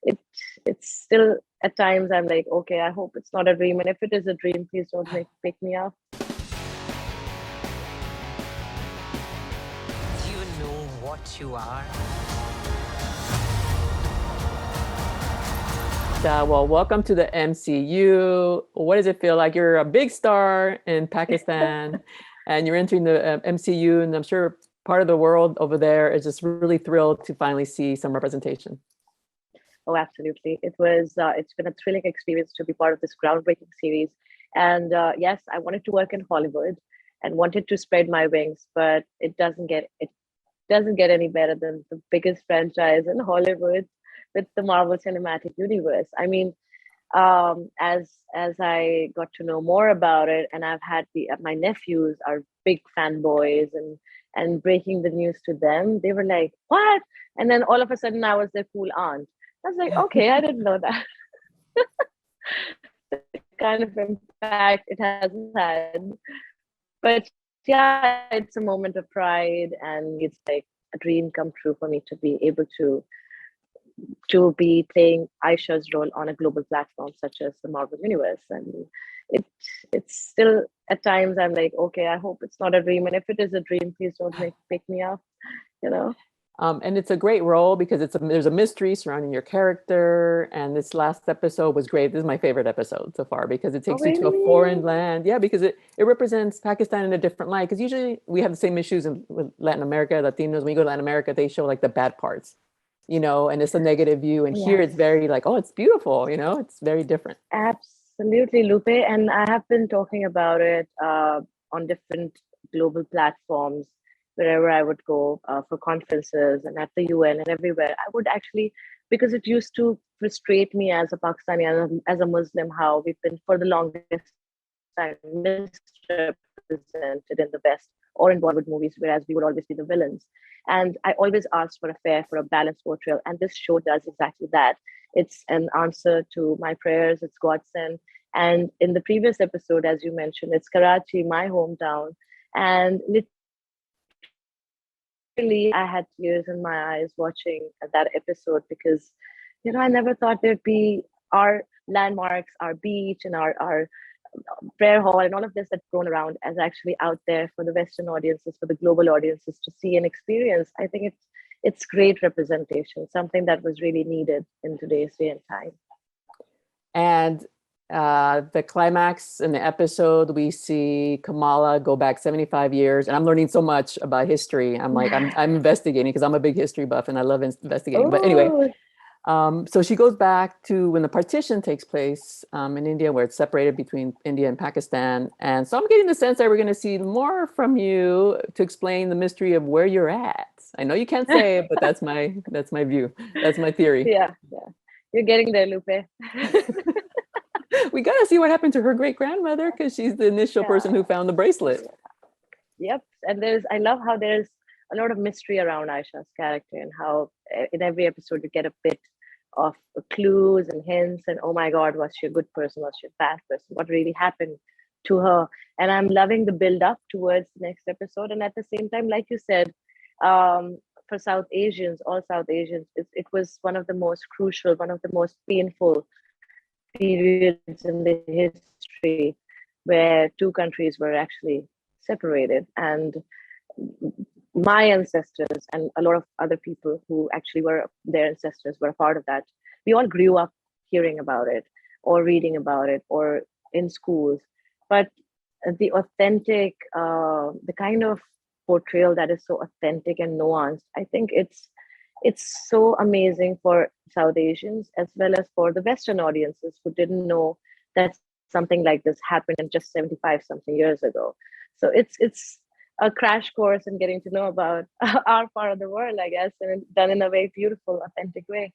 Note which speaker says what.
Speaker 1: it it's still at times I'm like, okay, I hope it's not a dream, and if it is a dream, please don't pick me up.
Speaker 2: Do you know what you are?
Speaker 3: Well, welcome to the MCU. What does it feel like? You're a big star in Pakistan and you're entering the MCU, and I'm sure part of the world over there is just really thrilled to finally see some representation.
Speaker 1: Oh, absolutely. It's been a thrilling experience to be part of this groundbreaking series. And yes, I wanted to work in Hollywood and wanted to spread my wings, but it doesn't get any better than the biggest franchise in Hollywood with the Marvel Cinematic Universe. I mean, as I got to know more about it, and I've had my nephews are big fanboys, and breaking the news to them, they were like, "What?" And then all of a sudden, I was their cool aunt. I was like, "Okay, I didn't know that." The kind of impact it has had. But yeah, it's a moment of pride, and it's like a dream come true for me to be able to be playing Aisha's role on a global platform such as the Marvel Universe. And it it's still at times I'm like, okay, I hope it's not a dream, and if it is a dream, please don't pick me up. You know.
Speaker 3: And it's a great role because there's a mystery surrounding your character. And this last episode was great. This is my favorite episode so far because it
Speaker 1: Oh,
Speaker 3: takes you to a
Speaker 1: really?
Speaker 3: foreign land. Yeah, because it represents Pakistan in a different light. Because usually we have the same issues with Latin America, Latinos. When you go to Latin America, they show like the bad parts, and it's a negative view. And here
Speaker 1: Yes.
Speaker 3: it's very like, oh, it's beautiful. It's very different.
Speaker 1: Absolutely, Lupe. And I have been talking about it on different global platforms wherever I would go for conferences and at the UN and everywhere. I would actually, because it used to frustrate me as a Pakistani, as a Muslim, how we've been for the longest time misrepresented in the West or in Bollywood movies, whereas we would always be the villains. And I always asked for a balanced portrayal, and this show does exactly that. It's an answer to my prayers. It's God's sent. And in the previous episode, as you mentioned, it's Karachi, my hometown, and literally I had tears in my eyes watching that episode because, I never thought there'd be our landmarks, our beach, and our prayer hall, and all of this that's grown around as actually out there for the Western audiences, for the global audiences to see and experience. I think it's great representation, something that was really needed in today's day and time.
Speaker 3: And the climax in the episode, we see Kamala go back 75 years, and I'm learning so much about history. I'm like, I'm investigating because I'm a big history buff and I love investigating. But anyway, so she goes back to when the partition takes place in India, where it's separated between India and Pakistan. And so I'm getting the sense that we're going to see more from you to explain the mystery of where you're at. I know you can't say it, but that's my view. That's my theory.
Speaker 1: Yeah. You're getting there, Lupe.
Speaker 3: We got to see what happened to her great grandmother because she's the initial person who found the bracelet.
Speaker 1: Yep. And I love how there's a lot of mystery around Aisha's character, and how in every episode you get a bit of clues and hints, and oh my God, was she a good person? Was she a bad person? What really happened to her? And I'm loving the build up towards the next episode. And at the same time, like you said, for South Asians, all South Asians, it was one of the most crucial, one of the most painful periods in the history where two countries were actually separated. And my ancestors and a lot of other people who actually were their ancestors were a part of that. We all grew up hearing about it or reading about it or in schools. But the authentic, the kind of portrayal that is so authentic and nuanced, I think it's so amazing for South Asians as well as for the Western audiences who didn't know that something like this happened in just 75 something years ago. So it's a crash course in getting to know about our part of the world, I guess, and done in a very beautiful, authentic way.